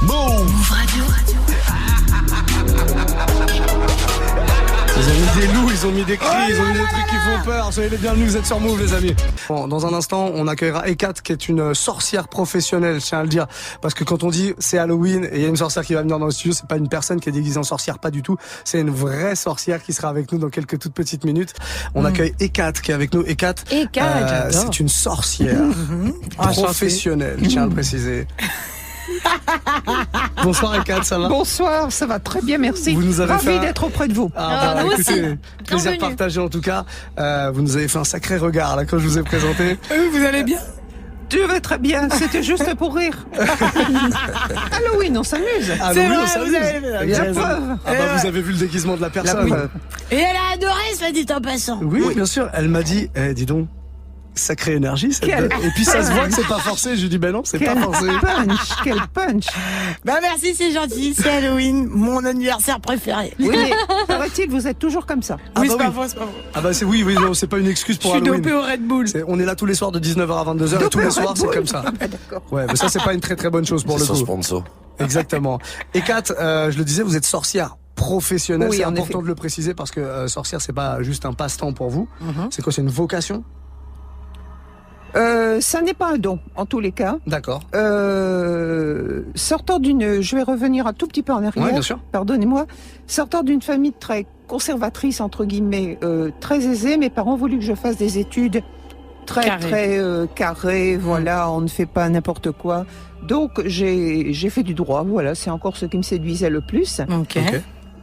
Move Radio. Ils ont mis des loups, ils ont mis des cris, ils ont mis des trucs qui font peur. Soyez les bienvenus, vous êtes sur Move, les amis. Bon, dans un instant, on accueillera Ekat, qui est une sorcière professionnelle, je tiens à le dire. Parce que quand on dit c'est Halloween et il y a une sorcière qui va venir dans le studio, c'est pas une personne qui est déguisée en sorcière, pas du tout. C'est une vraie sorcière qui sera avec nous dans quelques toutes petites minutes. On accueille Ekat qui est avec nous. Ekat, c'est une sorcière professionnelle, je tiens à le préciser. Bonsoir Ekat, ça va? Bonsoir, ça va très bien, merci. Vous nous avez Ravi d'être auprès de vous. Écoutez, plaisir partagé en tout cas. Vous nous avez fait un sacré regard là quand je vous ai présenté. Vous allez bien? Je vais très bien, c'était juste pour rire. Halloween, on s'amuse. Halloween, on s'amuse. Vous avez vu le déguisement de la personne. Et elle a adoré, ça dit en passant. Oui, bien sûr. Elle m'a dit, dis donc, sacrée énergie. Et puis ça se voit que c'est pas forcé. Je lui dis, ben non, c'est pas forcé. Quel punch. Bah merci, c'est gentil. C'est Halloween, mon anniversaire préféré. Oui, mais paraît-il, vous êtes toujours comme ça. Oui, c'est pas vrai, c'est pas vrai. Ah bah c'est oui, non, c'est pas une excuse pour Halloween. Je suis dopé au Red Bull. On est là tous les soirs de 19h à 22h et tous les soirs c'est comme ça. Ah bah d'accord. Ouais, mais ça c'est pas une très très bonne chose pour le coup. Sponsor. Exactement. Et Kat, je le disais, vous êtes sorcière professionnelle. Oui, c'est en important effet. de le préciser parce que sorcière c'est pas juste un passe-temps pour vous. C'est quoi, c'est une vocation? Ça n'est pas un don, en tous les cas. D'accord. Sortant d'une... Je vais revenir un tout petit peu en arrière. Ouais, bien sûr. Pardonnez-moi. Sortant d'une famille très conservatrice, entre guillemets, très aisée, mes parents ont voulu que je fasse des études très carrées. Voilà, on ne fait pas n'importe quoi. Donc, j'ai fait du droit. Voilà, c'est encore ce qui me séduisait le plus. Ok.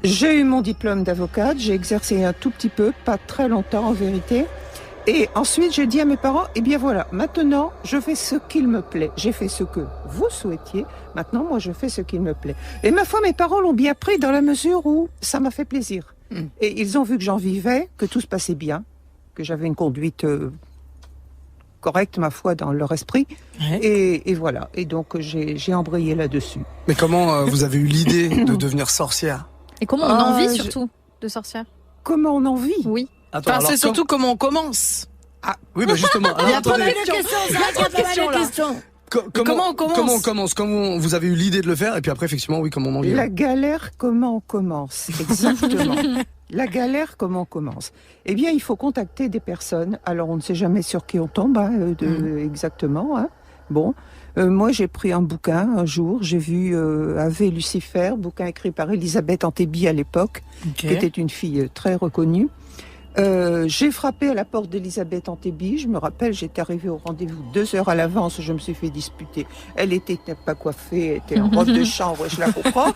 J'ai eu mon diplôme d'avocate. J'ai exercé un tout petit peu, pas très longtemps en vérité. Et ensuite, j'ai dit à mes parents, eh bien voilà, maintenant, je fais ce qu'il me plaît. J'ai fait ce que vous souhaitiez. Maintenant, moi, je fais ce qu'il me plaît. Et ma foi, mes parents l'ont bien pris dans la mesure où ça m'a fait plaisir. Et ils ont vu que j'en vivais, que tout se passait bien, que j'avais une conduite correcte, ma foi, dans leur esprit. Ouais. Et voilà. Et donc, j'ai embrayé là-dessus. Mais comment vous avez eu l'idée de devenir sorcière? Et comment on en vit surtout de sorcière? Comment on en vit? Oui. Attends, Enfin, alors, c'est surtout comment on commence. oui, bah justement. Il y a Alors, pas mal attendez. de questions, c'est vrai qu'il y a pas mal de questions. Comment on commence? Comment on commence? Comment vous avez eu l'idée de le faire? Et puis après, effectivement, oui, comment on en vit? La galère, comment on commence? Exactement. La galère, comment on commence? Eh bien, il faut contacter des personnes. Alors, on ne sait jamais sur qui on tombe, exactement. Hein. Bon, moi, j'ai pris un bouquin un jour. J'ai vu Ave Lucifer, bouquin écrit par Elisabeth Antébi à l'époque, qui était une fille très reconnue. J'ai frappé à la porte d'Elisabeth Antébi. Je me rappelle, j'étais arrivée au rendez-vous 2 heures à l'avance. Je me suis fait disputer. Elle était pas coiffée, elle était en robe de chambre. Je la comprends.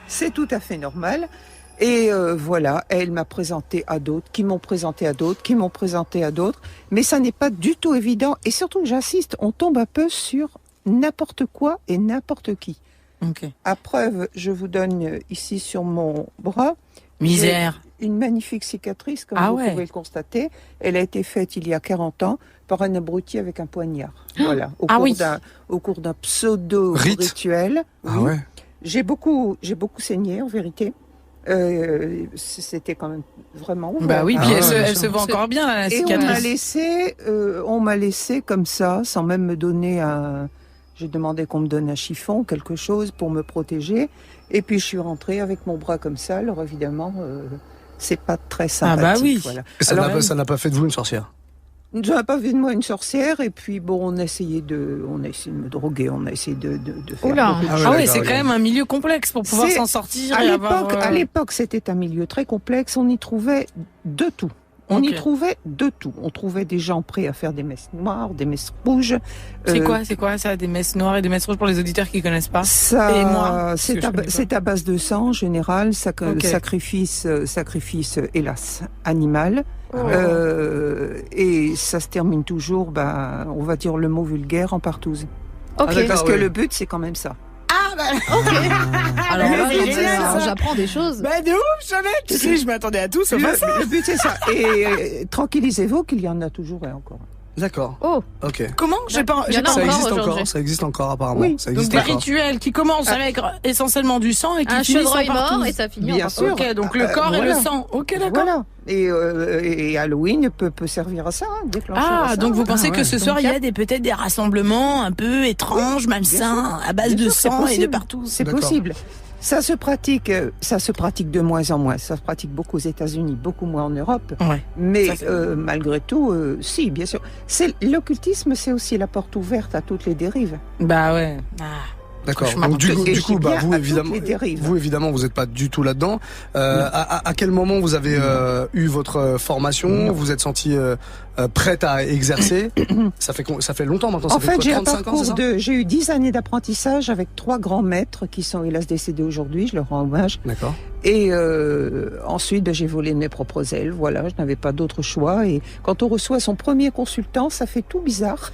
C'est tout à fait normal. Et voilà, elle m'a présenté à d'autres, qui m'ont présenté à d'autres, qui m'ont présenté à d'autres. Mais ça n'est pas du tout évident. Et surtout, j'insiste, on tombe un peu sur n'importe quoi et n'importe qui. Ok. À preuve, je vous donne ici sur mon bras. Misère. Une magnifique cicatrice, comme Ah vous ouais. pouvez le constater. Elle a été faite il y a 40 ans par un abruti avec un poignard. Voilà, au cours d'un pseudo-rituel. Ah ouais. J'ai beaucoup saigné, en vérité. C'était quand même vraiment ouvert. Bah oui, puis Ah elle, ouais, se, bien elle sûr. se voit encore bien, là, la Et cicatrice. on m'a laissé comme ça, sans même me donner un... J'ai demandé qu'on me donne un chiffon, quelque chose pour me protéger. Et puis je suis rentrée avec mon bras comme ça. Alors évidemment, c'est pas très sympathique. Ah bah oui. Voilà. Et ça Alors, n'a pas fait de vous une sorcière? ça n'a pas vu de moi une sorcière. Et puis bon, on a essayé de me droguer, on a essayé de faire Oula. beaucoup de Ah choses. Ah ouais, d'accord, c'est ok. quand même un milieu complexe pour pouvoir C'est- s'en sortir. À et avoir, l'époque, c'était un milieu très complexe. On y trouvait de tout. On y Ok. trouvait de tout. On trouvait des gens prêts à faire des messes noires, des messes rouges. C'est quoi ça, des messes noires et des messes rouges pour les auditeurs qui connaissent pas? Ça, Et moi, c'est parce que je connais pas. c'est à base de sang en général, Ok. sacrifice, hélas, animal. Oh. Et ça se termine toujours, on va dire le mot vulgaire, en partouze. Ok. Ah, d'accord. Parce que ouais. le but, c'est quand même ça. Ah bah, Alors là, C'est génial, ça. j'apprends des choses. bah de ouf, jamais. Tu sais, je m'attendais à tout sauf à ça. Le but, c'est ça. Et tranquillisez-vous qu'il y en a toujours et encore. D'accord. Oh, Ok. Comment? J'ai pas. Il y en a Ça encore existe encore. aujourd'hui. Ça existe encore apparemment. Oui. Ça Donc existe des encore. rituels qui commencent avec essentiellement du sang et qui un finissent en chevreuil mort partouze. et ça finit Bien en sûr. partouze. Ok, donc le corps et le voilà. sang. Ok, d'accord. Voilà. Et Halloween peut servir à ça, déclencher à Ah, ça. donc vous pensez Ah que ouais. ce soir, il y a peut-être des rassemblements un peu étranges, malsains, à base de Bien sûr, c'est sang et de possible. partout. C'est D'accord. possible. Ça se pratique de moins en moins. Ça se pratique beaucoup aux États-Unis, beaucoup moins en Europe. Ouais. Mais Ça, c'est- malgré tout, si, bien sûr. L'occultisme, c'est aussi la porte ouverte à toutes les dérives. Bah ouais. Ah. D'accord. Cauchemar. Donc, du Et coup, je dis bien vous à évidemment, toutes les dérives. vous n'êtes pas du tout là-dedans. À quel moment vous avez eu votre formation? Vous êtes senti prête à exercer? Ça fait longtemps maintenant. Ça En fait, quoi, j'ai un 35 ans, c'est ça? j'ai eu 10 années d'apprentissage avec 3 grands maîtres qui sont hélas décédés aujourd'hui, je leur rends hommage. D'accord. Et ensuite, j'ai volé de mes propres ailes, voilà, je n'avais pas d'autre choix. Et quand on reçoit son premier consultant, ça fait tout bizarre.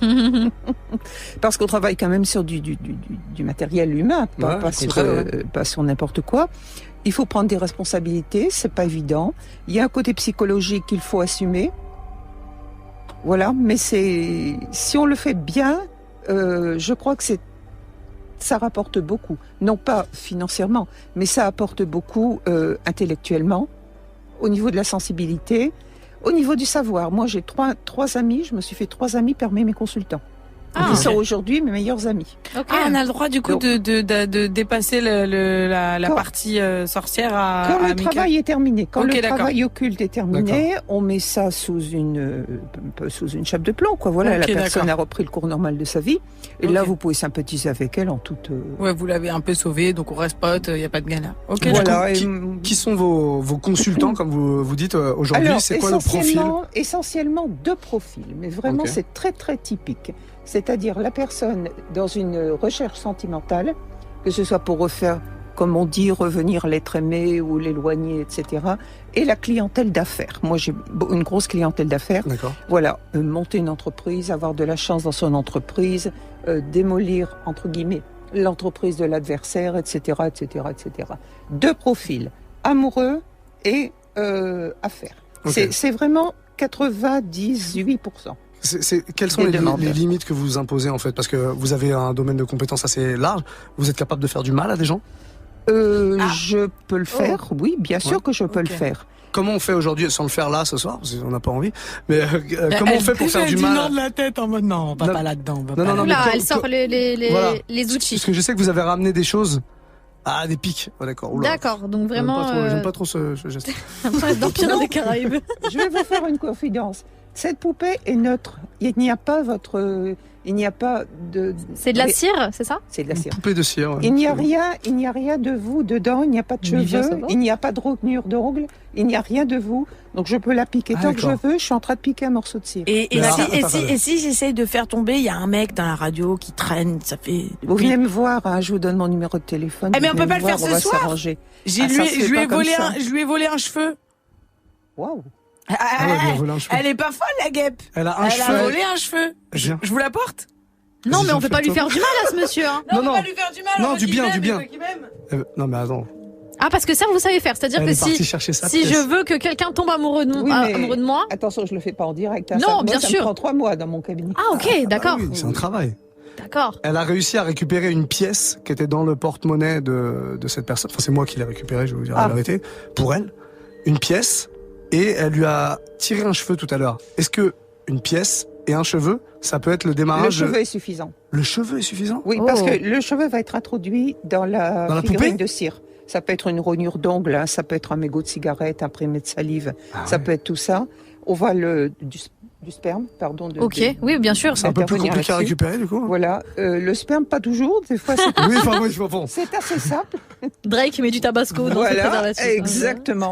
Parce qu'on travaille quand même sur du matériel humain, Ouais, pas sur n'importe quoi. Il faut prendre des responsabilités, c'est pas évident. Il y a un côté psychologique qu'il faut assumer. Voilà, mais si on le fait bien, je crois que ça rapporte beaucoup. Non pas financièrement, mais ça apporte beaucoup intellectuellement, au niveau de la sensibilité, au niveau du savoir. Moi, j'ai trois amis, je me suis fait 3 amis parmi mes consultants. Ah, Ils sont ok. aujourd'hui mes meilleurs amis. Ok. Ah, on a le droit du coup Donc- de dépasser la Quand- partie sorcière à Quand le amical. travail est terminé, quand Ok, le d'accord. travail occulte est terminé, on met ça sous une chape de plomb, quoi. Voilà, Ok, la personne d'accord. a repris le cours normal de sa vie. Et Ok. là, vous pouvez sympathiser avec elle en toute. Ouais, vous l'avez un peu sauvé, donc on reste potes, il n'y a pas de galère. Ok, Du voilà. coup, et- Qui sont vos consultants, comme vous dites aujourd'hui? Alors, C'est quoi le profil? essentiellement 2 profils, mais vraiment Ok. c'est très très typique. C'est-à-dire la personne dans une recherche sentimentale, que ce soit pour refaire, comme on dit, revenir l'être aimé ou l'éloigner, etc. Et la clientèle d'affaires. Moi, j'ai une grosse clientèle d'affaires. D'accord. Voilà, monter une entreprise, avoir de la chance dans son entreprise, démolir, entre guillemets, l'entreprise de l'adversaire, etc., etc., etc. 2 profils, amoureux et affaires. Ok. C'est vraiment 98%. Quelles sont Les les demandes. limites que vous imposez en fait? Parce que vous avez un domaine de compétences assez large. Vous êtes capable de faire du mal à des gens? Je peux le faire, oui, bien sûr Ouais. que je peux Ok. le faire. Comment on fait aujourd'hui, sans le faire là ce soir, parce qu'on n'a pas envie, mais comment on fait pour faire du Elle dit non mal? de la tête en mode non, on va Non. pas là-dedans. on va Non, pas non, là- mais Oula, quand- elle sort Voilà. les outils. Parce que je sais que vous avez ramené des choses. Ah, des pics. Oh, d'accord. Oula. D'accord, donc J'aime vraiment. pas trop, j'aime pas trop ce geste. Dans Pirates des Caraïbes. Je vais vous faire une confidence. Cette poupée est neutre. Il n'y a pas de. C'est de la cire, c'est ça? C'est de la Une cire. poupée de cire. ouais. Il n'y a rien de vous dedans, il n'y a pas de Mais bien cheveux, savoir. il n'y a pas de rognure d'ongles, il n'y a rien de vous. Donc je peux la piquer Ah, tant que je d'accord. veux, je suis en train de piquer un morceau de cire. Et Mais si j'essaye de faire tomber, il y a un mec dans la radio qui traîne, ça fait. Vous venez me voir, hein, je vous donne mon numéro de téléphone. Eh, mais vous on peut venez pas me le faire voir, ce on va soir. s'arranger. J'ai Ah, ça se fait je lui ai pas comme volé ça. je lui ai volé un cheveu. Waouh. Ah ouais, elle lui a volé un cheveu. Elle est pas folle la guêpe. Elle a un Elle cheveu. a volé un cheveu. Viens. Je vous l'apporte. Non, mais on Vas-y, peut pas lui fais-toi. faire du mal à ce monsieur. Hein. Non, on non. va pas lui faire du mal. Non, on veut du qu'il bien, m'aime, du bien. il veut qu'il m'aime. Non, mais attends. Ah, parce que ça, vous savez faire. C'est-à-dire Elle que est partie si chercher sa je pièce. veux que quelqu'un tombe amoureux de Oui, mais- amoureux de moi. Attention, je le fais pas en direct. hein, Non, ça, moi, bien ça sûr. me prend 3 mois dans mon cabinet. Ah, ok, d'accord. Ah oui, c'est un travail. D'accord. Elle a réussi à récupérer une pièce qui était dans le porte-monnaie de cette personne. Enfin, c'est moi qui l'ai récupérée, je vais vous dire la Ah. vérité. Pour elle, une pièce, et elle lui a tiré un cheveu tout à l'heure. Est-ce que une pièce et un cheveu, ça peut être le Le démarrage? cheveu est suffisant. Le cheveu est suffisant? Oui, Oh. parce que le cheveu va être introduit dans la Dans la figurine poupée de cire. Ça peut être une rognure d'ongle, hein, ça peut être un mégot de cigarette imprimé de salive, Ah ça ouais. peut être tout ça. On voit du sperme, pardon. Ok, oui, bien sûr. C'est un peu plus intervenir compliqué à là-dessus. récupérer, du coup. Voilà, le sperme pas toujours, des fois c'est Oui, enfin, oui, je comprends. c'est assez simple. Drake met du tabasco dans ses Voilà, préservatifs. exactement.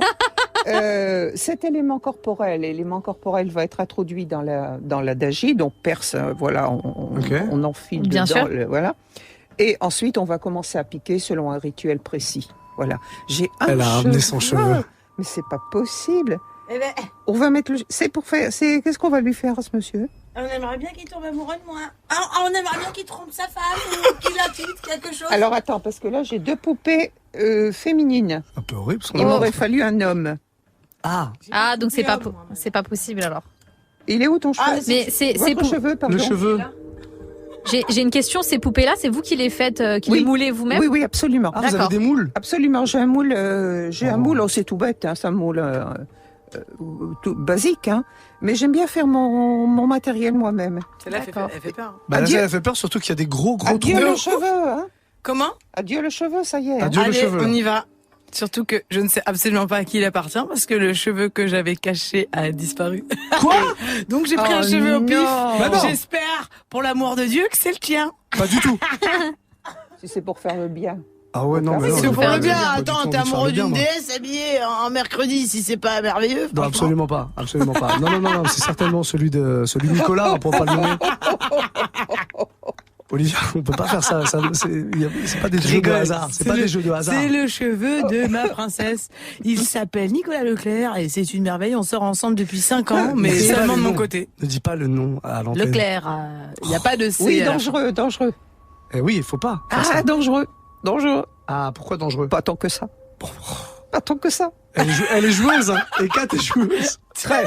Cet élément corporel va être introduit dans l'adagie, donc perce, voilà, Ok. on enfile Bien dedans, sûr. voilà. Et ensuite, on va commencer à piquer selon un rituel précis. Voilà. J'ai un Elle a ramené son cheveu. Mais c'est pas possible. Eh ben, On va mettre le. C'est pour faire. Qu'est-ce qu'on va lui faire à ce monsieur? on aimerait bien qu'il tombe amoureux de moi. On aimerait bien qu'il trompe sa femme ou qu'il la quitte, quelque chose. Alors attends, parce que là j'ai 2 poupées féminines. Un peu horrible, parce qu'on Il a- m'aurait fallu un homme. Ah, Ah, donc c'est pas possible alors. Il est où ton cheveu? Mais c'est Votre pour... cheveu, pardon. Le cheveu. J'ai une question, ces poupées-là, c'est vous qui les faites, qui Oui. les moulez vous-même? Oui, absolument. Ah, vous avez D'accord. des moules? Absolument, j'ai un moule, c'est tout bête, hein, c'est un moule tout basique, hein, mais j'aime bien faire mon matériel moi-même. Celle-là, D'accord. elle fait peur. Bah, là, Adieu. ça elle fait peur, surtout qu'il y a des gros trous. Adieu le cheveu, hein. Comment? Adieu le cheveu, ça y est. hein. Adieu le Allez, cheveu. on y va. Surtout que je ne sais absolument pas à qui il appartient parce que le cheveu que j'avais caché a disparu. Quoi? Donc j'ai pris un Oh cheveu au pif. non. Bah non. J'espère, pour l'amour de Dieu, que c'est le tien. Pas du tout. Si c'est pour faire le bien. Ah ouais, non, mais non. c'est j'ai pour pas- le j'ai bien. pas du Attends, tout t'es envie de faire amoureux le bien, d'une moi. déesse habillée en mercredi, si c'est pas merveilleux. Non, franchement. absolument pas, absolument pas. Non, c'est certainement celui de Nicolas, on pourra pas le nommer. Olivia, on peut pas faire ça. C'est pas des jeux de rigole. hasard. C'est C'est pas le- des jeux de hasard. C'est le cheveu de ma princesse. Il s'appelle Nicolas Leclerc et c'est une merveille. On sort ensemble depuis 5 ans, mais Mais seulement pas de le mon nom. côté. Ne dis pas le nom à l'antenne. Leclerc, il n'y a pas de C. Oui, à la fin. dangereux, dangereux. Eh oui, il faut pas faire Ah, ça. dangereux, dangereux. Ah, pourquoi dangereux? Pas tant que ça. Pas tant que ça. Elle est joueuse, hein. Et Kat est joueuse. Très.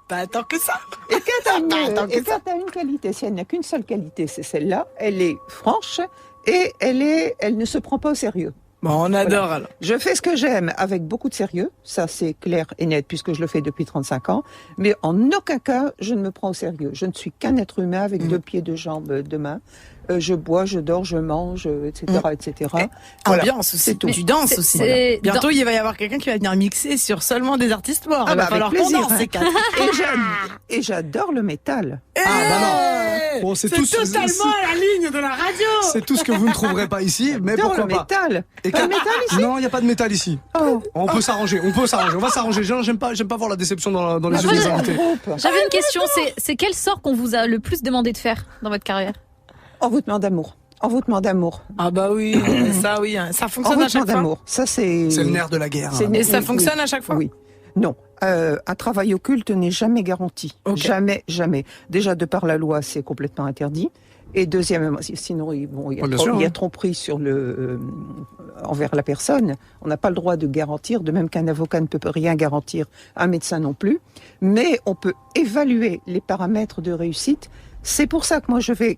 Pas tant que ça. Et Kat a Attends, que ça. une qualité. Si elle n'a qu'une seule qualité, c'est celle-là. Elle est franche et elle ne se prend pas au sérieux. Bon, on adore alors. Je fais ce que j'aime avec beaucoup de sérieux, ça c'est clair et net puisque je le fais depuis 35 ans, mais en aucun cas je ne me prends au sérieux. Je ne suis qu'un être humain avec 2 pieds, 2 jambes, 2 mains. Je bois, je dors, je mange, etc. etc. Voilà. Ambiance aussi. C'est tout. Tu danses C'est- aussi. c'est- Bientôt, il va y avoir quelqu'un qui va venir mixer sur seulement des artistes morts. Ah il bah, va falloir avec qu'on plaisir, danse, hein. ces 4. Et j'adore le métal. Ah, bah non. Bon, c'est tout totalement à la ligne de la radio. C'est tout ce que vous ne trouverez pas ici, mais J'adore pourquoi le pas? métal. Et Pas de métal ici? Non, il n'y a pas de métal ici. Oh. On peut s'arranger, on va s'arranger. J'aime pas voir la déception dans les yeux des invités. Groupe. J'avais une question, c'est quel sort qu'on vous a le plus demandé de faire dans votre carrière? Envoûtement d'amour. Envoûtement d'amour. Ah bah oui, ça oui, hein. Ça fonctionne à Envoûtement chaque fois. d'amour. Ça c'est. C'est le nerf de la guerre. C'est- hein. Et ça Oui, fonctionne oui. à chaque fois. Oui. Non. Un travail occulte n'est jamais garanti. Ok. Jamais, jamais. Déjà, de par la loi, c'est complètement interdit. Et deuxièmement, sinon, il y a, Ouais, bien sûr, il y a hein. tromperie sur envers la personne. On n'a pas le droit de garantir, de même qu'un avocat ne peut rien garantir, un médecin non plus. Mais on peut évaluer les paramètres de réussite. C'est pour ça que moi, je vais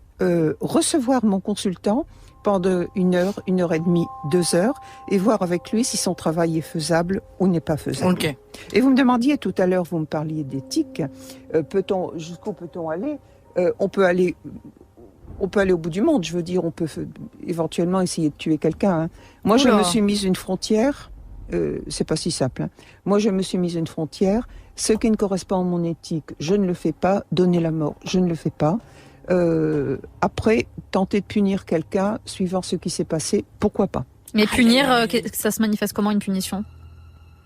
recevoir mon consultant pendant 1 heure, 1 heure et demie, 2 heures, et voir avec lui si son travail est faisable ou n'est pas faisable. Ok. Et vous me demandiez tout à l'heure, vous me parliez d'éthique. Jusqu'où peut-on aller On peut aller au bout du monde. Je veux dire, on peut éventuellement essayer de tuer quelqu'un. hein. Moi, je Oula. me suis mise une frontière. C'est pas si simple. hein. Moi, je me suis mise une frontière. Ce qui ne correspond à mon éthique, je ne le fais pas. Donner la mort, je ne le fais pas. Après, tenter de punir quelqu'un, suivant ce qui s'est passé, pourquoi pas? Mais punir, ça se manifeste comment une punition?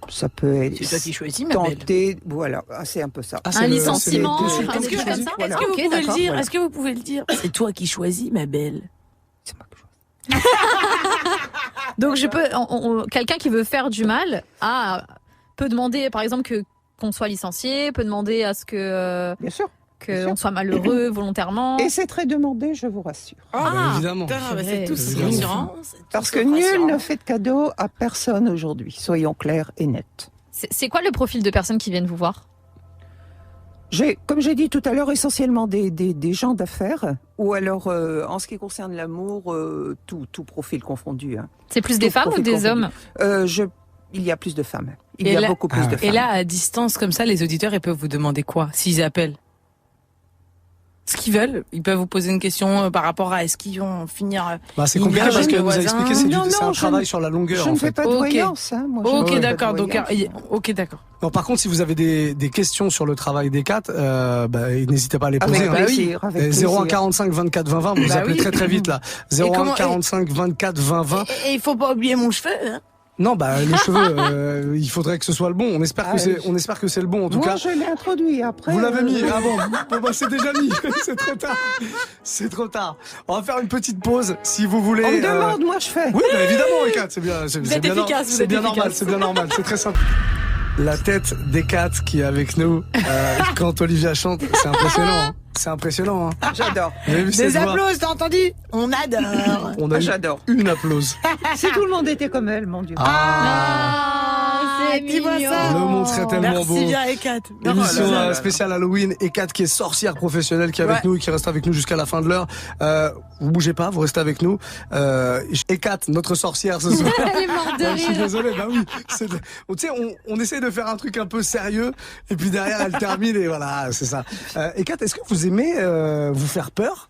Ça peut être C'est toi qui choisis, ma belle. tenter. Voilà, c'est un peu ça. Ah, Un c'est licenciement, c'est un les- truc c'est- comme ça? Voilà. Est-ce que vous Ok, pouvez le d'accord. dire Voilà. Est-ce que vous pouvez le dire C'est toi qui choisis, ma belle. C'est moi que je vois. Donc je peux, quelqu'un qui veut faire du mal peut demander, par exemple, qu'on soit licencié, peut demander à ce que Bien sûr. qu'on soit malheureux volontairement. Et c'est très demandé, je vous rassure. Ah, bah, évidemment. Putain, bah, c'est tout Évidemment. rassurant. Parce que nul ne fait de cadeau à personne aujourd'hui. Soyons clairs et nets. C'est quoi le profil de personnes qui viennent vous voir? Comme j'ai dit tout à l'heure, essentiellement des gens d'affaires, ou alors, en ce qui concerne l'amour, tout profil confondu. hein. C'est plus des Tout femmes ou profil des confondu. hommes? Il y a plus de femmes. Il Et y a là- beaucoup plus de femmes. Et là, à distance comme ça, les auditeurs, ils peuvent vous demander quoi s'ils appellent? Ce qu'ils veulent. Ils peuvent vous poser une question par rapport à est-ce qu'ils vont finir. Bah, c'est Il compliqué y a parce que le vous avez voisin. expliqué, Non, c'est un non, travail je sur la longueur je en ne fais fait. pas de Ok. voyance. Hein, moi, je ne Ok, fais pas de d'accord. Donc, voyance. ok, d'accord. Non, par contre, si vous avez des questions sur le travail des 4, n'hésitez pas à les poser. Avec hein. plaisir. Avec Et 01 plaisir. 45 24 20 20, vous Bah appelez oui. très très vite là. 01 comment- 45 24 20 20. Et il faut pas oublier mon cheveu. Hein. Non, bah les cheveux, il faudrait que ce soit le bon. On espère Ah, on espère que c'est le bon en tout Moi, cas. je l'ai introduit. Après, Vous l'avez mis. Ah bon, bah, c'est déjà mis. C'est trop tard. C'est trop tard. On va faire une petite pause si vous voulez. On me demande, moi, je fais. Oui, bah, évidemment, les 4, c'est bien. Vous êtes efficace, vous C'est êtes bien efficace. normal, c'est bien normal, c'est très simple. La tête des 4 qui est avec nous quand Olivia chante, c'est impressionnant. Hein. C'est impressionnant. Hein. J'adore. Vous avez vu Des cette voix? applaudissements, t'as entendu? On adore. On a eu J'adore. une applause. Si tout le monde était comme elle, mon Dieu. Ah. Ah, dis-moi mignon. ça. Le monde serait tellement beau. Merci bien, Ekat. Émission là là. spéciale Halloween, Ekat qui est sorcière professionnelle qui est avec Ouais. nous et qui reste avec nous jusqu'à la fin de l'heure. Vous bougez pas, vous restez avec nous. Ekat, notre sorcière ce soir. Elle est morte de Je suis rire. désolé, bah oui. Tu sais, on essaie de faire un truc un peu sérieux et puis derrière elle termine et voilà, c'est ça. Ekat, est-ce que vous aimez vous faire peur?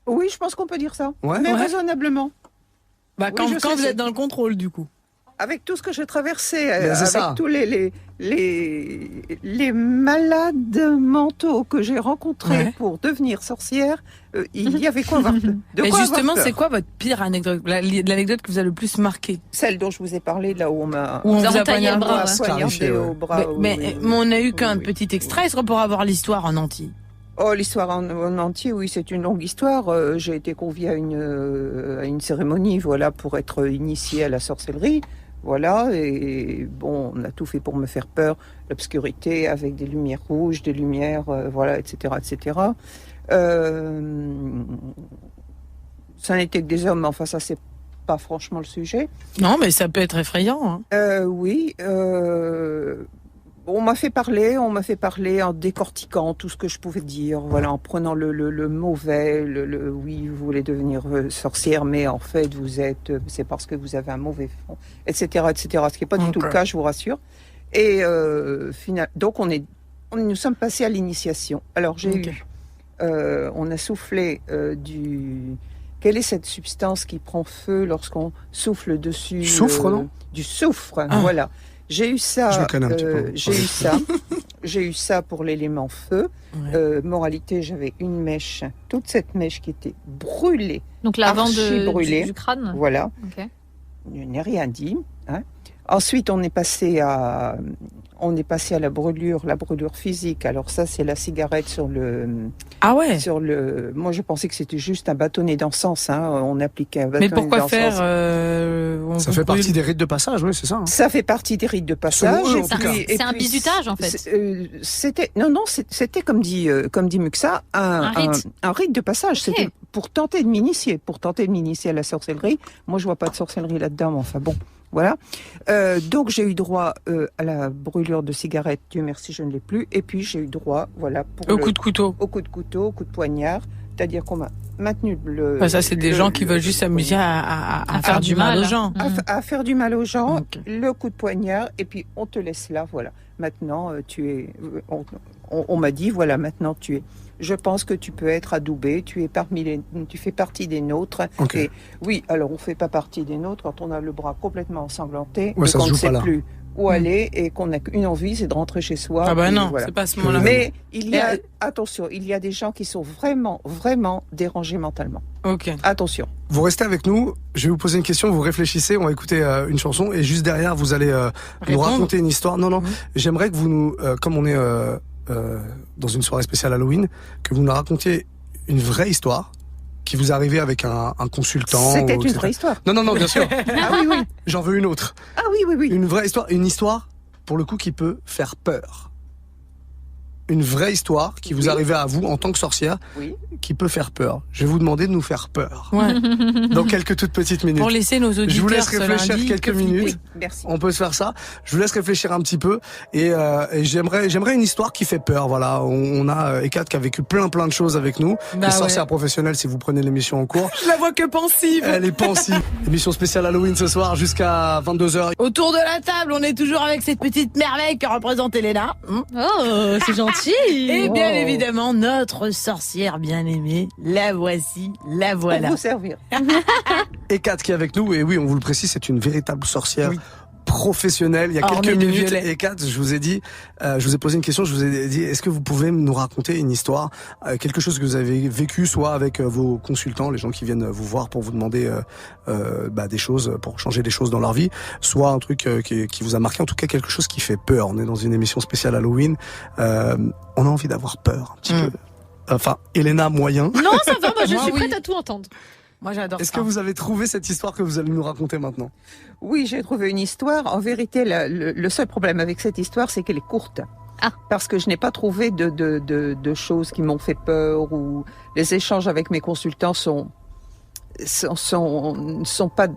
Oui, je pense qu'on peut dire ça. Ouais. Mais Ouais. raisonnablement. Bah, quand, Oui, je quand sais, vous c'est- êtes dans le contrôle, du coup. Avec tout ce que j'ai traversé, Ben, c'est avec ça. tous les malades mentaux que j'ai rencontrés Ouais. pour devenir sorcière, il y avait quoi avoir peur. De Et quoi justement, avoir peur. c'est quoi votre pire anecdote, l'anecdote qui vous a le plus marqué? Celle dont je vous ai parlé, là où on m'a Où on Vous vous a entaillez le poignardé? bras, ouais. poignardé Clarifié, ouais. au bras. Mais on n'a eu qu'un oui. petit extrait. Est-ce qu'on pourra avoir l'histoire en entier? Oh, l'histoire en entier, oui, c'est une longue histoire. J'ai été conviée à une cérémonie, voilà, pour être initiée à la sorcellerie. Voilà, et bon, on a tout fait pour me faire peur. L'obscurité avec des lumières rouges, des lumières, voilà, etc., etc. Ça n'était que des hommes, mais enfin, ça, c'est pas franchement le sujet. Non, mais ça peut être effrayant. Hein. Oui, on m'a fait parler en décortiquant tout ce que je pouvais dire, voilà, en prenant le mauvais, oui, vous voulez devenir sorcière, mais en fait, c'est parce que vous avez un mauvais fond, etc., etc. Ce qui n'est pas du tout le cas, je vous rassure. Et donc, nous sommes passés à l'initiation. Alors, on a soufflé quelle est cette substance qui prend feu lorsqu'on souffle dessus? Soufre, non? Du soufre, Ah. voilà. J'ai eu ça. Je le connais un petit peu. J'ai eu ça pour l'élément feu. Ouais. Moralité, j'avais une mèche, toute cette mèche qui était brûlée. Donc l'avant Archi-brûlé. du crâne. Voilà. Ok. Je n'ai rien dit. Hein. Ensuite, on est passé à la brûlure physique. Alors ça, c'est la cigarette sur le. Ah ouais. Moi, je pensais que c'était juste un bâtonnet d'encens. Hein. On appliquait un Mais bâtonnet pourquoi d'encens. faire Ça fait partie des rites de passage, oui, c'est ça. Hein. Ça fait partie des rites de passage. Selon eux, en et tout cas. puis- C'est un puis, bizutage, en fait. C'était comme dit Muxa, Un rite. un rite de passage. Ok. C'était pour tenter de m'initier à la sorcellerie. Moi, je vois pas de sorcellerie là-dedans, mais enfin bon. Voilà. Donc j'ai eu droit à la brûlure de cigarette. Dieu merci, je ne l'ai plus. Et puis j'ai eu droit, voilà, Au coup de couteau. au coup de couteau, au coup de poignard. C'est-à-dire qu'on m'a maintenu le. Enfin, ça, c'est des gens qui veulent juste s'amuser à faire du mal aux gens. À faire du mal aux gens, Ok. le coup de poignard, et puis on te laisse là, voilà. Maintenant, tu es. On m'a dit, voilà, maintenant tu es. Je pense que tu peux être adoubé, tu fais partie des nôtres. Ok. Et oui, alors on fait pas partie des nôtres quand on a le bras complètement ensanglanté, Ouais, et ça qu'on se ne joue pas sait là. plus où aller et qu'on n'a qu'une envie, c'est de rentrer chez soi. Ah bah et non, voilà. c'est pas à ce moment-là. Mais il y a, Et, attention, il y a des gens qui sont vraiment, vraiment dérangés mentalement. Ok. Attention. Vous restez avec nous, je vais vous poser une question, vous réfléchissez, on va écouter une chanson et juste derrière vous allez nous Répondre. raconter une histoire. Non, Mhm. j'aimerais que vous nous, comme on est dans une soirée spéciale Halloween, que vous nous racontiez une vraie histoire qui vous arrivait avec un consultant. C'était ou une etc. vraie histoire. Non, bien sûr. Ah oui, oui. J'en veux une autre. Ah oui, oui, oui. Une vraie histoire, une histoire pour le coup qui peut faire peur. Une vraie histoire qui vous Oui. arrivait à vous en tant que sorcière, Oui. qui peut faire peur. Je vais vous demander de nous faire peur Ouais. dans quelques toutes petites minutes. Pour laisser nos auditeurs Je vous laisse ce réfléchir lundi, quelques que flipper. minutes. Merci. On peut se faire ça. Je vous laisse réfléchir un petit peu et j'aimerais une histoire qui fait peur. Voilà, on a Ekat qui a vécu plein de choses avec nous. Bah Les sorcières ouais. professionnelles, si vous prenez l'émission en cours, Je la vois que pensive. elle est pensive. Émission spéciale Halloween ce soir jusqu'à 22h. Autour de la table, on est toujours avec cette petite merveille que représente Elena. Oh, c'est gentil. Et bien Oh. évidemment, notre sorcière bien-aimée. La voici, la Pour voilà. vous servir. Ekat qui est avec nous et oui, on vous le précise, c'est une véritable sorcière. Oui. Professionnelle. Il y a Ornée quelques de minutes, violet. Ekat, je vous ai dit, je vous ai posé une question, je vous ai dit, est-ce que vous pouvez nous raconter une histoire, quelque chose que vous avez vécu, soit avec vos consultants, les gens qui viennent vous voir pour vous demander des choses, pour changer des choses dans leur vie, soit un truc qui vous a marqué, en tout cas quelque chose qui fait peur. On est dans une émission spéciale Halloween, on a envie d'avoir peur un petit peu. Enfin, Elena moyen. Non, ça va, moi je Moi, suis oui. prête à tout entendre. Moi, j'adore Est-ce ça. que vous avez trouvé cette histoire que vous allez nous raconter maintenant? Oui, j'ai trouvé une histoire. En vérité, le seul problème avec cette histoire, c'est qu'elle est courte. Ah. Parce que je n'ai pas trouvé de choses qui m'ont fait peur ou les échanges avec mes consultants ne sont pas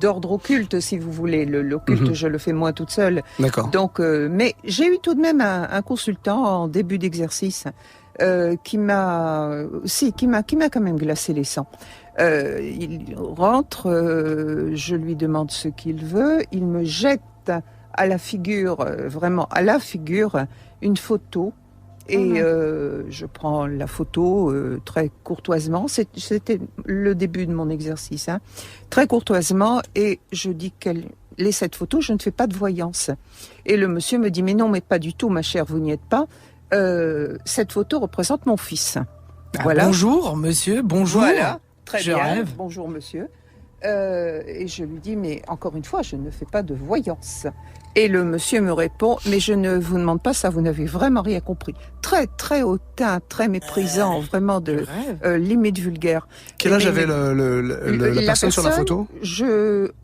d'ordre occulte, si vous voulez. L'occulte, je le fais moi toute seule. D'accord. Donc, mais j'ai eu tout de même un consultant en début d'exercice qui m'a quand même glacé les sangs. Il rentre, je lui demande ce qu'il veut, il me jette à la figure, vraiment à la figure, une photo. Et je prends la photo très courtoisement. C'était le début de mon exercice, hein. Très courtoisement, et je dis qu'elle est cette photo, je ne fais pas de voyance. Et le monsieur me dit, mais non, mais pas du tout, ma chère, vous n'y êtes pas. Cette photo représente mon fils. Ah, Voilà. bonjour, monsieur, bonjour. Voilà, très Je bien. rêve. Bonjour, monsieur. Et je lui dis, mais encore une fois, je ne fais pas de voyance. Et le monsieur me répond, mais je ne vous demande pas ça, vous n'avez vraiment rien compris. Très, très hautain, très méprisant, vraiment de limite vulgaire. Quel âge Mais- avait la personne sur la photo?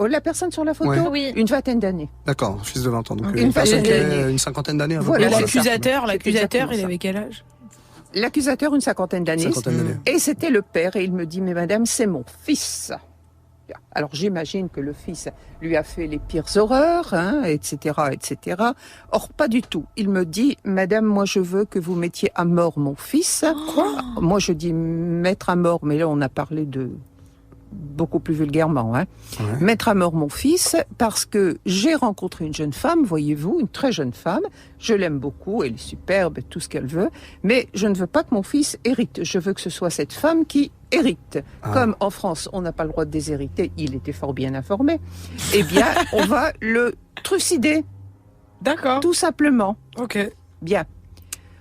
La personne sur la photo, Ouais. Oui. une vingtaine d'années. D'accord, fils de 20 ans. Donc Une une personne qui vingtaine avait d'années. une cinquantaine d'années. à peu Voilà, près. c'est ça. L'accusateur, C'est exactement il ça. avait quel âge? L'accusateur, une cinquantaine d'années. Cinquantaine d'années. Et c'était le père, et il me dit, mais madame, c'est mon fils. Alors j'imagine que le fils lui a fait les pires horreurs, hein, etc., etc. Or, pas du tout. Il me dit, madame, moi je veux que vous mettiez à mort mon fils. Quoi? Moi je dis mettre à mort, mais là on a parlé de beaucoup plus vulgairement, hein. Ouais. Mettre à mort mon fils parce que j'ai rencontré une jeune femme, voyez-vous, une très jeune femme. Je l'aime beaucoup, elle est superbe, tout ce qu'elle veut, mais je ne veux pas que mon fils hérite. Je veux que ce soit cette femme qui hérite. Ah. Comme en France, on n'a pas le droit de déshériter, il était fort bien informé. Eh bien, on va le trucider, D'accord. tout simplement. Ok. Bien.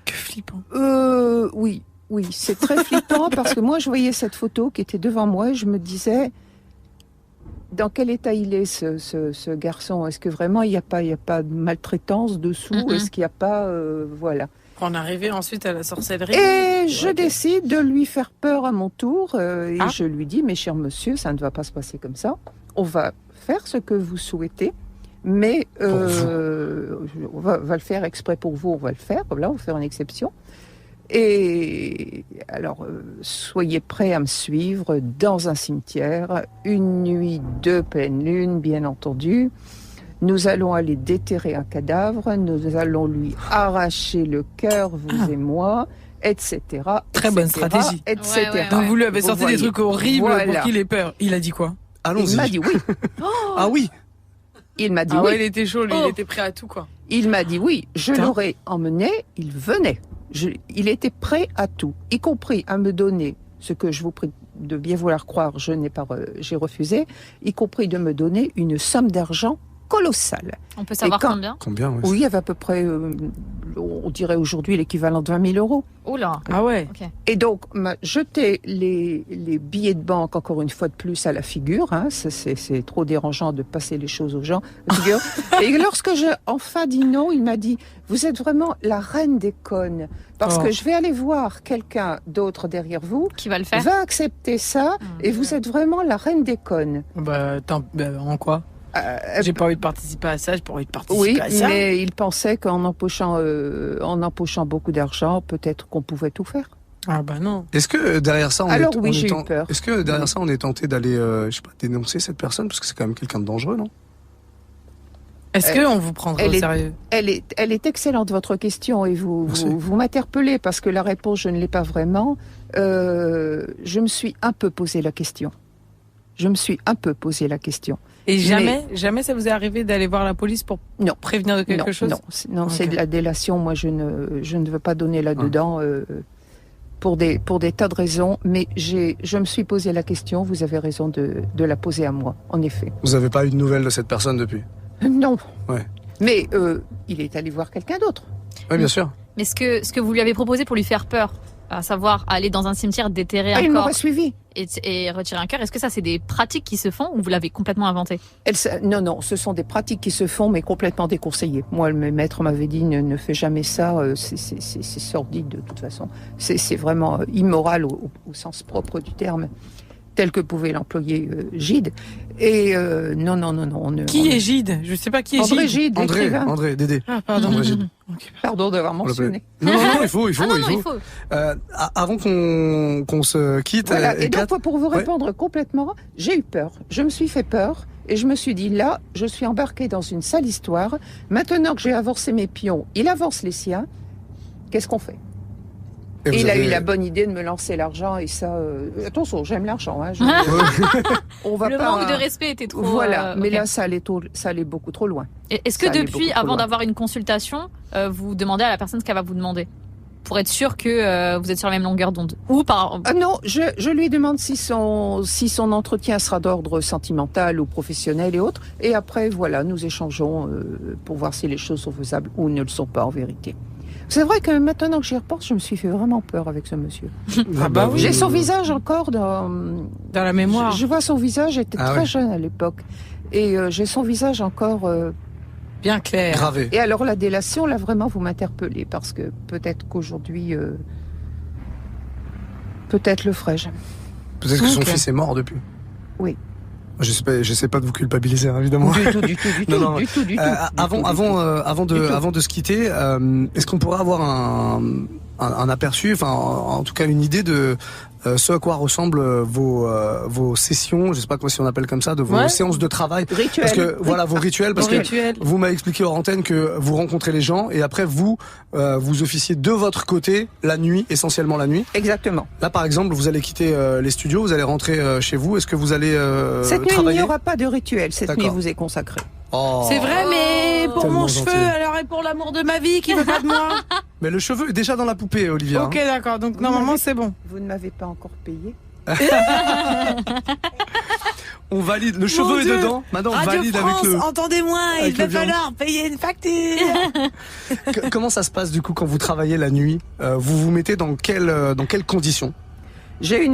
Que flippant. Oui, c'est très flippant parce que moi, je voyais cette photo qui était devant moi et je me disais, dans quel état il est ce garçon? Est-ce que vraiment il n'y a pas de maltraitance dessous? Mm-mm. Est-ce qu'il n'y a pas, voilà. Pour en arriver ensuite à la sorcellerie. Et je Ok. décide de lui faire peur à mon tour et Ah. je lui dis, mais cher monsieur, ça ne va pas se passer comme ça. On va faire ce que vous souhaitez, mais on va le faire exprès pour vous, on va le faire. Là, on va faire une exception. Et alors, soyez prêts à me suivre dans un cimetière, une nuit de pleine lune, bien entendu. Nous allons aller déterrer un cadavre, nous allons lui arracher le cœur, vous et moi, etc. Très bonne etc., stratégie. etc. Ouais, ouais, Donc vous lui avez Vous sorti voyez. des trucs horribles Voilà. pour qu'il ait peur. Il a dit quoi? Il Allons-y. m'a dit oui. Ah oui. Il m'a dit Ah oui. ouais, il était chaud, lui, Oh. il était prêt à tout, quoi. Il m'a dit oui. Je Putain. l'aurais emmené. Il venait. Il était prêt à tout, y compris à me donner ce que je vous prie de bien vouloir croire. J'ai refusé, y compris de me donner une somme d'argent colossale. On peut savoir quand- combien? Combien? Ouais. Oui, il y avait à peu près, on dirait aujourd'hui l'équivalent de 20 000 euros. Oula. Ah ouais. Ok. Et donc, m'a jeté les billets de banque, encore une fois de plus, à la figure. Hein. C'est trop dérangeant de passer les choses aux gens. La figure. Et lorsque j'ai enfin dit non, il m'a dit, vous êtes vraiment la reine des connes. Parce Oh. que je vais aller voir quelqu'un d'autre derrière vous, Qui va le faire? va accepter ça, et vous êtes vraiment la reine des connes. Bah, en quoi? J'ai pas envie de participer à ça, j'ai pas envie de participer Oui, à ça. mais il pensait qu'en empochant beaucoup d'argent, peut-être qu'on pouvait tout faire. Ah bah non. Est-ce que derrière ça, Alors oui, j'ai eu peur. Est-ce que derrière ça, on est tenté d'aller, je sais pas, dénoncer cette personne parce que c'est quand même quelqu'un de dangereux, non? Est-ce qu'on vous prendrait au elle est- sérieux? Elle est excellente, votre question, et Merci. vous m'interpellez parce que la réponse, je ne l'ai pas vraiment. Je me suis un peu posé la question. Et jamais ça vous est arrivé d'aller voir la police pour Non. prévenir de quelque non, chose? non, c'est Ok. de la délation. Moi, je ne veux pas donner là-dedans pour des tas de raisons. Mais je me suis posé la question. Vous avez raison de la poser à moi, en effet. Vous avez pas eu de nouvelles de cette personne depuis? Non. Ouais. Mais il est allé voir quelqu'un d'autre. Oui, bien sûr. Mais ce que vous lui avez proposé pour lui faire peur, à savoir aller dans un cimetière, déterrer Ah, un il corps m'aurait suivi. et retirer un cœur, est-ce que ça c'est des pratiques qui se font ou vous l'avez complètement inventé? Non, ce sont des pratiques qui se font, mais complètement déconseillées. Moi, le maître m'avait dit ne fais jamais ça, c'est sordide de toute façon. C'est vraiment immoral au sens propre du terme. tel que pouvait l'employer Gide. Et non. Qui est Gide? Je sais pas qui est André Gide. Gide, l'écrivain. André, Dédé. Ah, pardon. André Gide. Pardon d'avoir mentionné. Non, il faut. Ah non, il faut. Avant qu'on se quitte, Voilà. Et Kat, donc, pour vous répondre complètement, j'ai eu peur. Je me suis fait peur. Et je me suis dit, là, je suis embarquée dans une sale histoire. Maintenant que j'ai avancé mes pions, il avance les siens. Qu'est-ce qu'on fait? et vous Et il a avez- eu la bonne idée de me lancer l'argent. Et ça, attention, j'aime l'argent. Hein, on va Le pas... manque de respect était trop. Voilà, mais ok. là, ça allait beaucoup trop loin. Et est-ce que ça allait depuis, beaucoup trop avant loin. d'avoir une consultation, vous demandez à la personne ce qu'elle va vous demander pour être sûr que vous êtes sur la même longueur d'onde? Ou par. Ah non, je lui demande si son entretien sera d'ordre sentimental ou professionnel et autres. Et après, voilà, nous échangeons pour voir si les choses sont faisables ou ne le sont pas en vérité. C'est vrai que maintenant que j'y repense, je me suis fait vraiment peur avec ce monsieur. Ah bah oui. J'ai son visage encore Dans la mémoire. Je vois son visage, j'étais Ah très ouais. jeune à l'époque. Et j'ai son visage encore... Bien clair. Gravé. Et alors la délation, là vraiment, vous m'interpellez parce que peut-être qu'aujourd'hui, peut-être le ferai-je. Peut-être que son Ok. fils est mort depuis. Oui. J'essaie pas de vous culpabiliser, hein, évidemment. Du tout, Non, du tout. Avant Du tout. de se quitter, est-ce qu'on pourrait avoir un aperçu, enfin en tout cas une idée de ce à quoi ressemblent vos sessions, je sais pas si on appelle comme ça, de vos Ouais. séances de travail, Rituel. parce que voilà vos rituels, parce Au que rituel. vous m'avez expliqué hors antenne que vous rencontrez les gens et après vous officiez de votre côté la nuit, essentiellement la nuit. Exactement. Là par exemple, vous allez quitter les studios, vous allez rentrer chez vous. Est-ce que vous allez Cette nuit, il travailler? n'y aura pas de rituel. Cette D'accord. nuit vous est consacrée. Oh. C'est vrai, mais pour Tellement mon gentil. cheveu, alors et pour l'amour de ma vie qui veut pas de moi. Mais le cheveu est déjà dans la poupée, Olivia. Ok, d'accord. Donc normalement c'est bon. Vous ne m'avez pas encore payé. On valide. Le cheveu est Dieu. dedans. Maintenant, on Radio valide France, avec le. entendez-moi, il avec le va viande. falloir payer une facture. Comment ça se passe du coup quand vous travaillez la nuit? Vous vous mettez dans quelles conditions? J'ai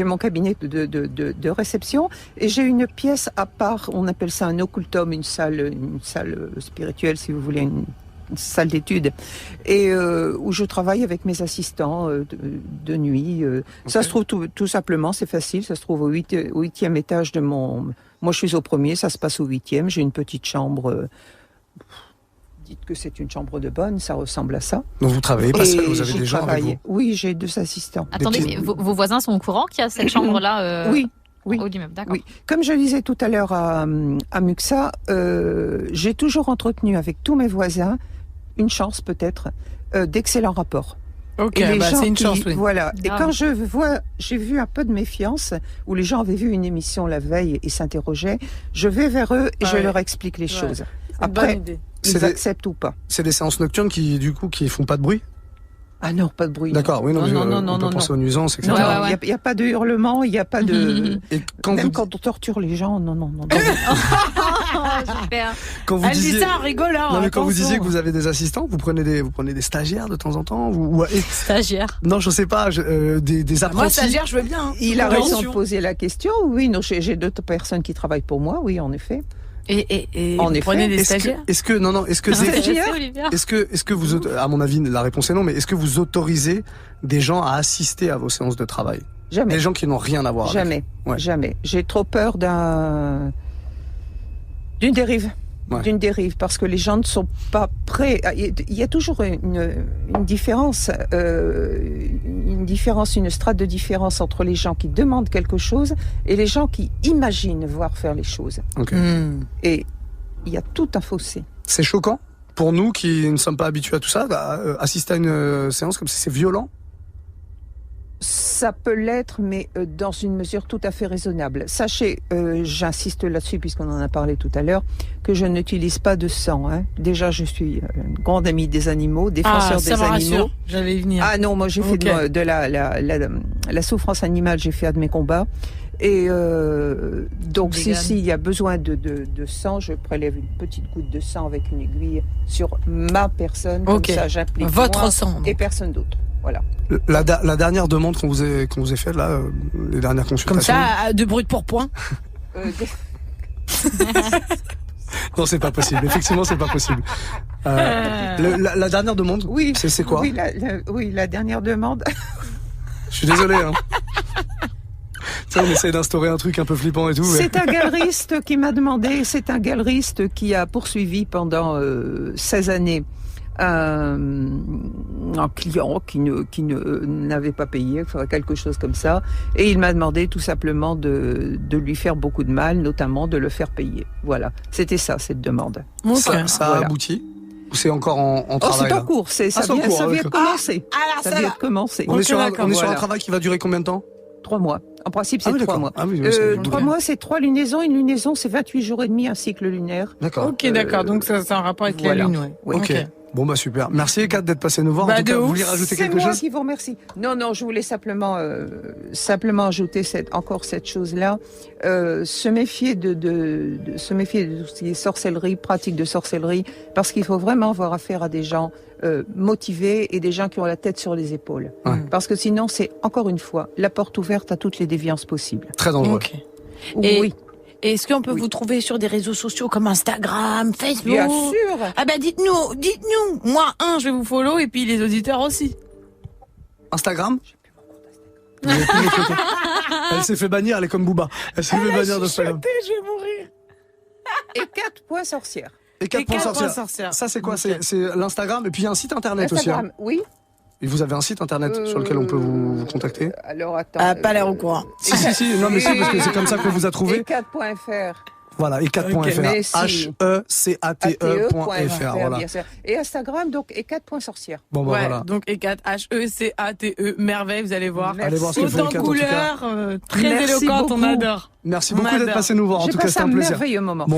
mon cabinet de réception et j'ai une pièce à part. On appelle ça un occultum, une salle spirituelle, si vous voulez, une salle d'études, et où je travaille avec mes assistants de nuit. Ça se trouve tout simplement, c'est facile. Ça se trouve au 8e étage de mon. Moi, je suis au premier. Ça se passe au 8e. J'ai une petite chambre. Dites que c'est une chambre de bonne, ça ressemble à ça. Donc vous travaillez pas Et seul, vous avez j'y des gens avec travaille. vous. Oui, j'ai 2 assistants. Attendez, petits- mais vos voisins sont au courant qu'il y a cette chambre-là Oui. Oui. au d'immeuble, d'accord. Oui, comme je le disais tout à l'heure à Muxa, j'ai toujours entretenu avec tous mes voisins une chance peut-être d'excellents rapports. Ok, Et les bah gens c'est une qui- chance, oui. Voilà. Et Grave. quand j'ai vu un peu de méfiance, où les gens avaient vu une émission la veille et s'interrogeaient, je vais vers eux et Ah je ouais. leur explique les Ouais. choses. Bonne Après, idée. C'est ils des- acceptent ou pas. C'est des séances nocturnes qui font pas de bruit. Ah non, pas de bruit. D'accord, oui, non, mais, non, on peut penser aux nuisances, etc. Non, Ouais, il ouais, n'y a pas de hurlement, il n'y a pas de... Et quand Même vous, quand on torture les gens, non. Super. quand vous Elle dit disiez, ça en rigolant. non mais quand vous attention. disiez que vous avez des assistants, vous prenez des stagiaires de temps en temps, Stagiaire. non, je sais pas, des Moi, apprentis. stagiaire, je veux bien. hein. Il a Attention. raison de poser la question. Oui, non, j'ai d'autres personnes qui travaillent pour moi, oui, en effet. Et En vous effet. prenez des Est-ce que, stagiaires est-ce que, non, non, est-ce que, Je c'est- sais, Olivia. est-ce que vous, à mon avis, la réponse est non, mais est-ce que vous autorisez des gens à assister à vos séances de travail? Jamais. Des gens qui n'ont rien à voir avec. Jamais. Ouais. Jamais. J'ai trop peur d'une dérive. Ouais. D'une dérive, parce que les gens ne sont pas prêts. Il y a toujours une différence, une strate de différence entre les gens qui demandent quelque chose et les gens qui imaginent voir faire les choses. Ok. Hmm. Et il y a tout un fossé. C'est choquant pour nous qui ne sommes pas habitués à tout ça, assister à une séance comme ça, c'est violent. Ça peut l'être, mais dans une mesure tout à fait raisonnable. Sachez, j'insiste là-dessus puisqu'on en a parlé tout à l'heure, que je n'utilise pas de sang. Hein. Déjà, je suis une grande amie des animaux, défenseur ça des me animaux. rassure. J'allais y venir. Ah non, moi j'ai fait Ok. de la souffrance animale, j'ai fait un de mes combats. Et donc Vegan. s'il y a besoin de sang, je prélève une petite goutte de sang avec une aiguille sur ma personne. Comme Ok. ça, j'implique Votre moi sang. donc. et personne d'autre. Voilà. La dernière demande qu'on vous ait faite là, les dernières consultations. Comme ça, de brut pour point. Non, c'est pas possible. Effectivement, c'est pas possible. La dernière demande. Oui. C'est quoi? Oui, la dernière demande. Je suis désolé. Hein. Ça, on essaie d'instaurer un truc un peu flippant et tout. Mais... C'est un galeriste qui m'a demandé, c'est un galeriste qui a poursuivi pendant 16 années un client qui n'avait pas payé, enfin, quelque chose comme ça, et il m'a demandé tout simplement de lui faire beaucoup de mal, notamment de le faire payer. Voilà, c'était ça, cette demande. Ok. Ça a Voilà. abouti ou c'est encore en Oh, travail c'est en là cours, ça c'est en vient, cours, ça vient de d'accord. commencer. Alors, Ça ça vient va. de commencer. On est sur un Voilà. travail qui va durer combien de temps 3 mois. En principe, c'est Ah oui, 3 d'accord. mois. Ah oui, oui, c'est- 3 mois, c'est 3 lunaisons. Une lunaison, c'est 28 jours et demi, un cycle lunaire. D'accord. Ok, d'accord. Donc ça, c'est un rapport avec voilà. la lune, ouais. Oui. Ok. Bon bah super. Merci Kat d'être passé nous voir. Bah, en tout de cas, vous ouf. vouliez rajouter C'est quelque moi chose qui vous remercie. Non, je voulais simplement ajouter encore cette chose-là. Se méfier de tout ce qui est sorcellerie, pratique de sorcellerie, parce qu'il faut vraiment avoir affaire à des gens motivés et des gens qui ont la tête sur les épaules. Ouais. Parce que sinon, c'est encore une fois la porte ouverte à toutes les déviances possibles. Très dangereux. Ok. Et- Oui, Et est-ce qu'on peut Oui. vous trouver sur des réseaux sociaux comme Instagram, Facebook? bien sûr. Ah bah dites-nous. Moi, je vais vous follow et puis les auditeurs aussi. Instagram Elle s'est fait bannir, elle est comme Booba. Elle s'est fait bannir d'Instagram. Je vais mourir. Et 4 points sorcières. Et 4 points sorcières. sorcières. Ça c'est quoi? C'est l'Instagram et puis il y a un site internet aussi. Instagram, oui. Et vous avez un site internet sur lequel on peut vous contacter? Alors attends. Ah, pas l'air au courant. Si, non mais si, parce que c'est comme ça qu'on vous a trouvé. Et 4.fr. Voilà, et4.fr. Mais si. HECATE.fr. Voilà. Bien sûr. Et Instagram, donc, et 4.sorcières. Bon bah Ouais, voilà. donc E4, HECATE, merveille, vous allez voir. Merci. Allez voir ce que fait Autant Kat en tout cas. couleurs, très Merci éloquente, on beaucoup. adore. Merci On beaucoup d'être adore. passé nous voir. En J'ai tout cas, passé c'était un un plaisir. merveilleux moment. Bon,